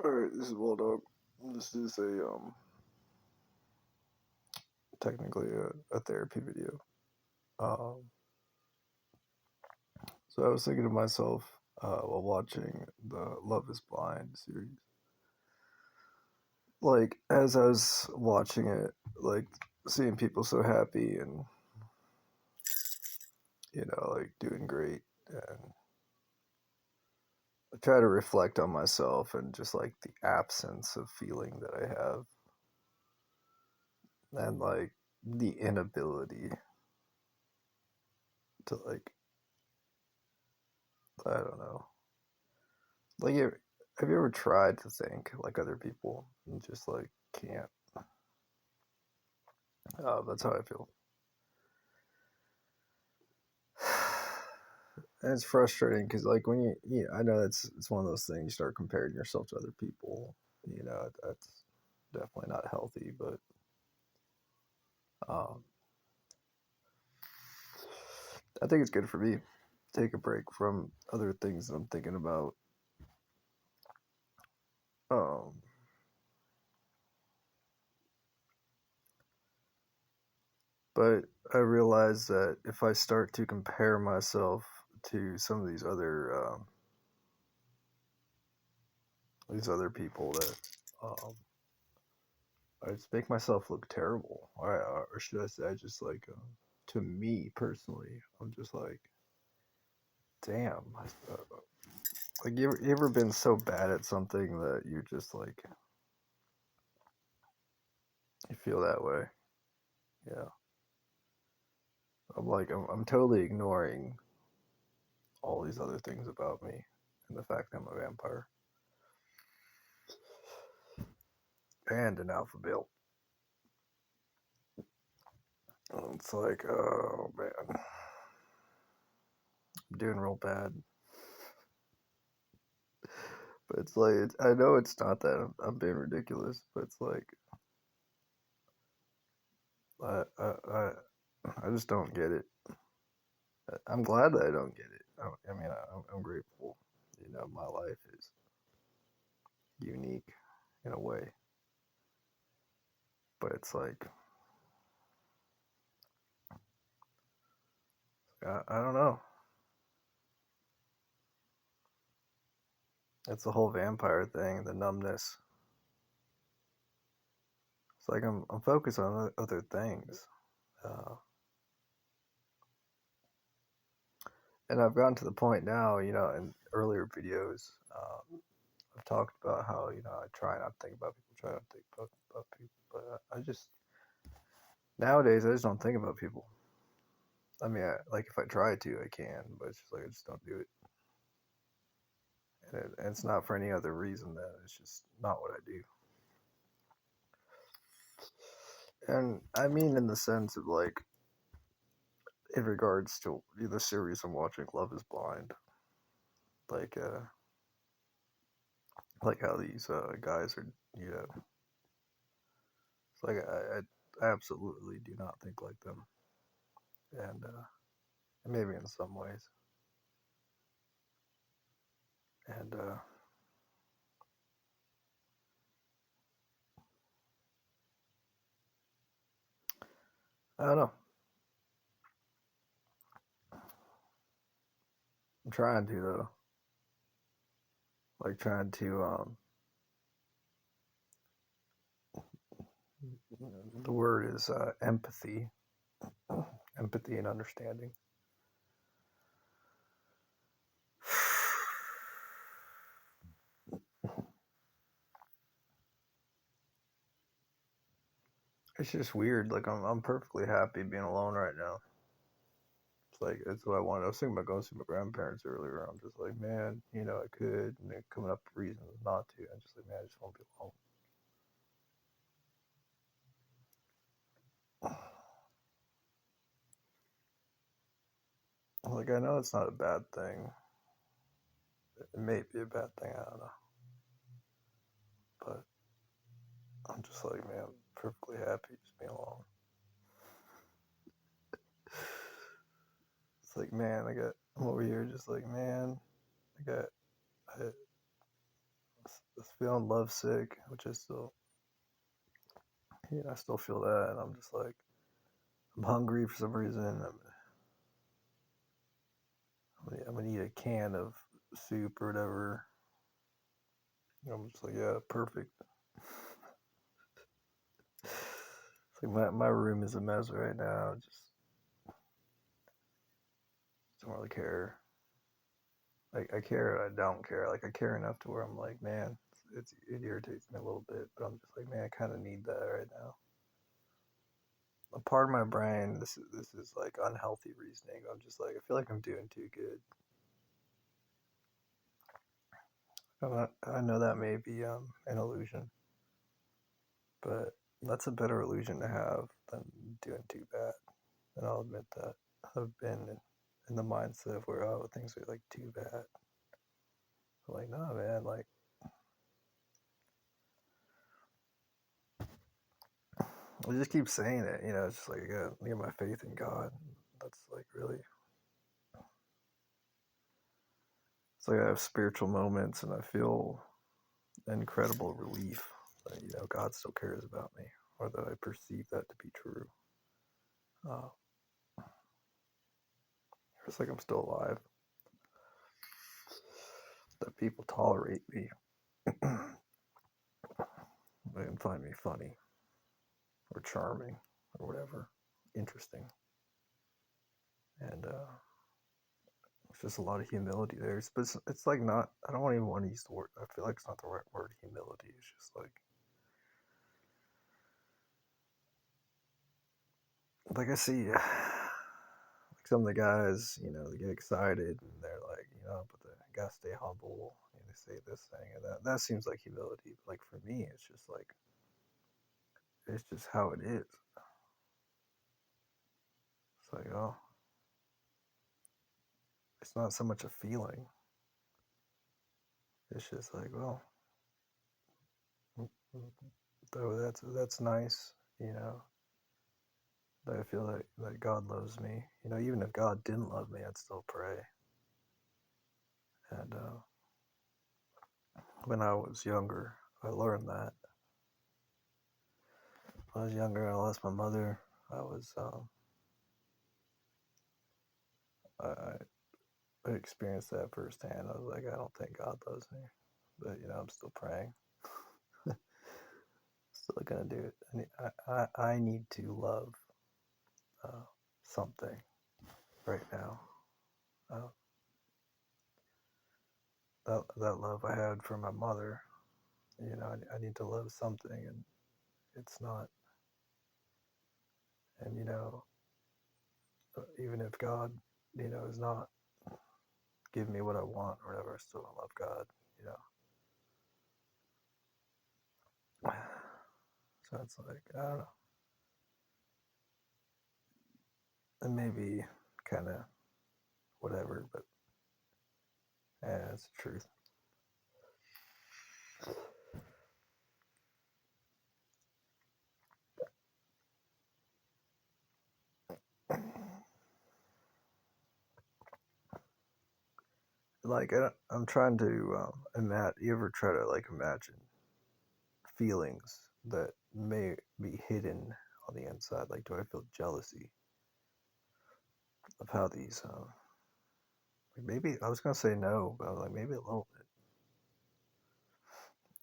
Alright, this is Wall Dog. This is technically a therapy video. Um, so I was thinking to myself while watching the Love Is Blind series. Like as I was watching it, like seeing people so happy and like doing great, and I try to reflect on myself and just like the absence of feeling that I have, and like the inability to I don't know. Like, have you ever tried to think like other people and just like can't? That's how I feel. And it's frustrating because like when I know it's one of those things. You start comparing yourself to other people. That's definitely not healthy. But um, I think it's good for me. Take a break from other things that I'm thinking about. Um, but I realize that if I start to compare myself to some of these other people that I just make myself look terrible, or should I say, just like to me personally, I'm just like, damn. Like you ever been so bad at something that you just like you feel that way? Yeah. I'm totally ignoring all these other things about me and the fact that I'm a vampire and an alpha male. It's like, oh man, I'm doing real bad. But it's like I know it's not that I'm being ridiculous, but it's like I I I, I just don't get it. I'm glad that I don't get it. I mean, I'm grateful. My life is unique in a way, but it's like I don't know. It's the whole vampire thing, the numbness. It's like I'm focused on other things, uh, and I've gotten to the point now. In earlier videos, I've talked about how I try not to think about people, try not to think about people, but I just nowadays I just don't think about people. I mean, like if I try to, I can, but it's just like I just don't do it. And it's not for any other reason than it's just not what I do. And I mean, in the sense of like, in regards to the series I'm watching, Love Is Blind, like, like how these guys are, it's like I absolutely do not think like them, and maybe in some ways, and I don't know. I'm trying to though, like trying to the word is empathy, empathy and understanding. It's just weird. Like I'm perfectly happy being alone right now. It's like that's what I wanted. I was thinking about going to see my grandparents earlier. I'm just like, man, I could, and they're coming up with reasons not to. I'm just like, man, I just want to be alone. Like I know it's not a bad thing. It may be a bad thing. I don't know, but I'm just like, man, I'm perfectly happy just being alone. It's like, man, I'm over here just like, man, I got, I, just feeling lovesick, which is still, I still feel that, and I'm just like, I'm hungry for some reason. I'm gonna eat a can of soup or whatever. I'm just like, yeah, perfect. It's like my room is a mess right now. Just don't really care. Like, I care and I don't care. Like, I care enough to where I'm like, man, it irritates me a little bit, but I'm just like, man, I kind of need that right now. A part of my brain, this is like unhealthy reasoning. I'm just like, I feel like I'm doing too good. I know that may be an illusion, but that's a better illusion to have than doing too bad. And I'll admit that I've been in the mindset of where, oh, things are like too bad. I'm like, no, man, like, I just keep saying it, it's just like, I get my faith in God. That's like really, it's like I have spiritual moments and I feel incredible relief that, God still cares about me, or that I perceive that to be true. Uh, it's like I'm still alive, that people tolerate me. They can find me funny or charming or whatever, interesting. And it's just a lot of humility there. But it's like not, I don't even want to use the word, I feel like it's not the right word, humility. It's just like I see, like some of the guys, they get excited and they're like, but they gotta stay humble. And they say this thing and that. That seems like humility. But like for me, it's just like, it's just how it is. It's like, oh, it's not so much a feeling. It's just like, well, though that's nice, that I feel that God loves me. Even if God didn't love me, I'd still pray. And when I was younger, I learned that. When I was younger, I lost my mother. I was, I experienced that firsthand. I was like, I don't think God loves me, but I'm still praying. Still gonna do it. I need to love something right now. Uh, that love I had for my mother, I need to love something, and it's not. And even if God, is not giving me what I want or whatever, I still don't love God. You know. So it's like, I don't know. And maybe kind of whatever, but yeah, it's the truth. Like, I'm trying to imagine. You ever try to like imagine feelings that may be hidden on the inside? Like, do I feel jealousy of how these? Like maybe I was gonna say no, but I was like maybe a little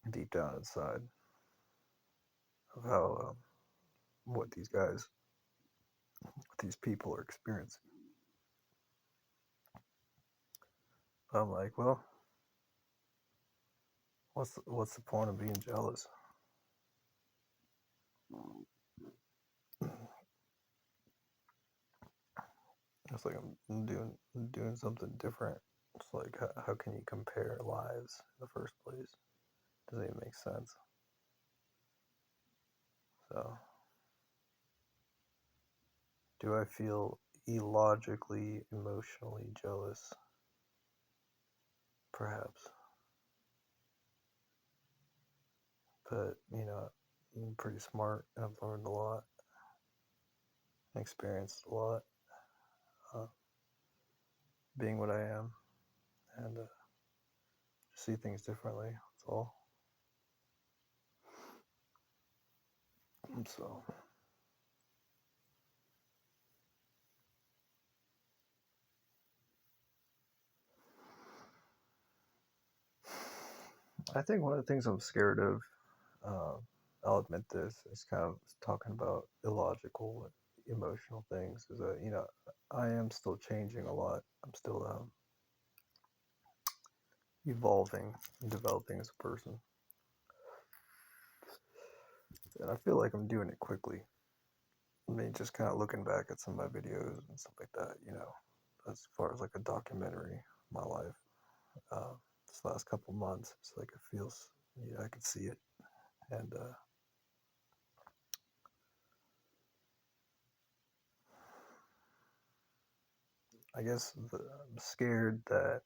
bit deep down inside of how what these guys, what these people are experiencing. I'm like, well, what's the point of being jealous? It's like I'm doing something different. It's like how can you compare lives in the first place? Doesn't even make sense. So, do I feel illogically, emotionally jealous? Perhaps, but I'm pretty smart and I've learned a lot, experienced a lot, uh, being what I am, and see things differently. That's all. So I think one of the things I'm scared of, I'll admit this, is kind of talking about illogical, emotional things. Is that I am still changing a lot. I'm still evolving and developing as a person, and I feel like I'm doing it quickly. I mean, just kind of looking back at some of my videos and stuff like that. As far as like a documentary of my life, uh, this last couple months, it's like it feels. I can see it, and I guess I'm scared that,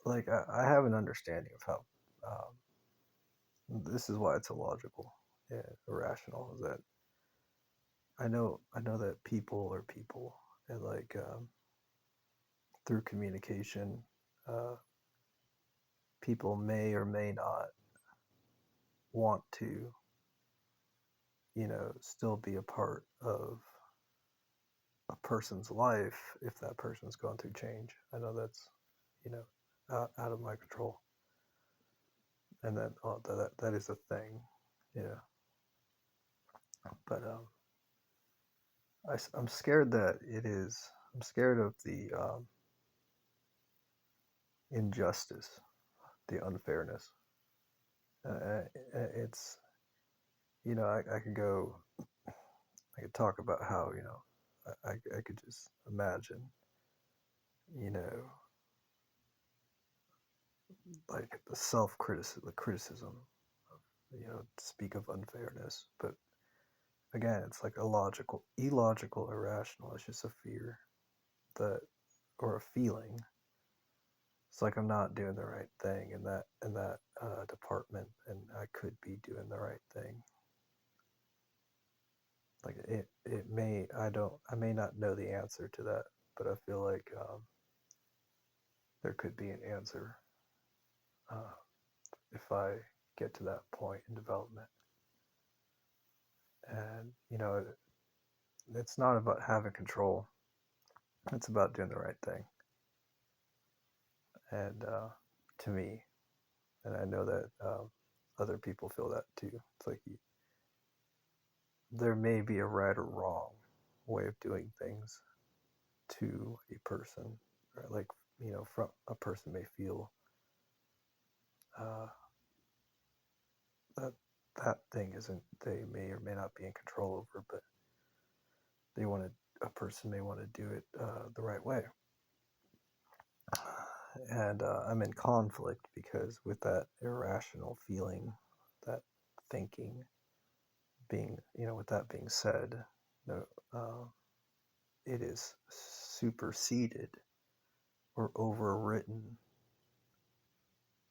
like, I have an understanding of how, this is why it's illogical and irrational, is that I know that people are people, and like, through communication, uh, people may or may not want to, still be a part of a person's life if that person's going through change. I know that's, you know, out of my control, and that is a thing, yeah. But I'm scared that it is. I'm scared of the injustice, the unfairness. It's I could go. I could talk about how I could just imagine you know like the criticism of, to speak of unfairness, but again, it's like illogical, irrational. It's just a fear that, or a feeling. It's like I'm not doing the right thing in that department, and I could be doing the right thing. Like it may I may not know the answer to that, but I feel like there could be an answer uh, if I get to that point in development. And it's not about having control; it's about doing the right thing. And to me, and I know that other people feel that too. It's like there may be a right or wrong way of doing things to a person, or like from a person may feel uh, that that thing isn't, they may or may not be in control over, but a person may want to do it the right way. And I'm in conflict because with that irrational feeling, that thinking being, with that being said, uh, it is superseded or overwritten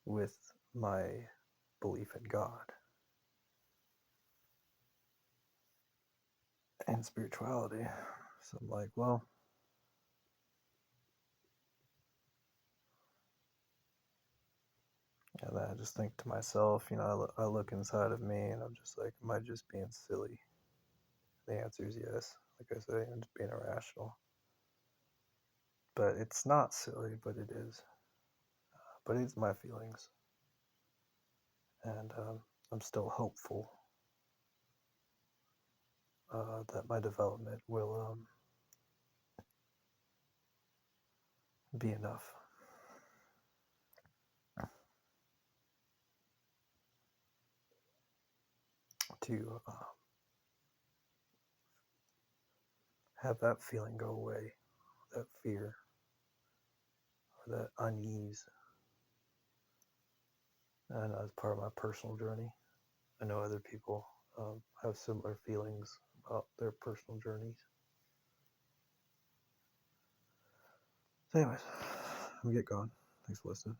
with my belief in God and spirituality. So I'm like, well, and then I just think to myself, I look inside of me and I'm just like, am I just being silly? The answer is yes. Like I say, I'm just being irrational. But it's not silly, but it is. But it's my feelings. And I'm still hopeful that my development will be enough to have that feeling go away, that fear, or that unease. And as part of my personal journey, I know other people have similar feelings about their personal journeys. So, anyways, I'm gonna get going. Thanks for listening.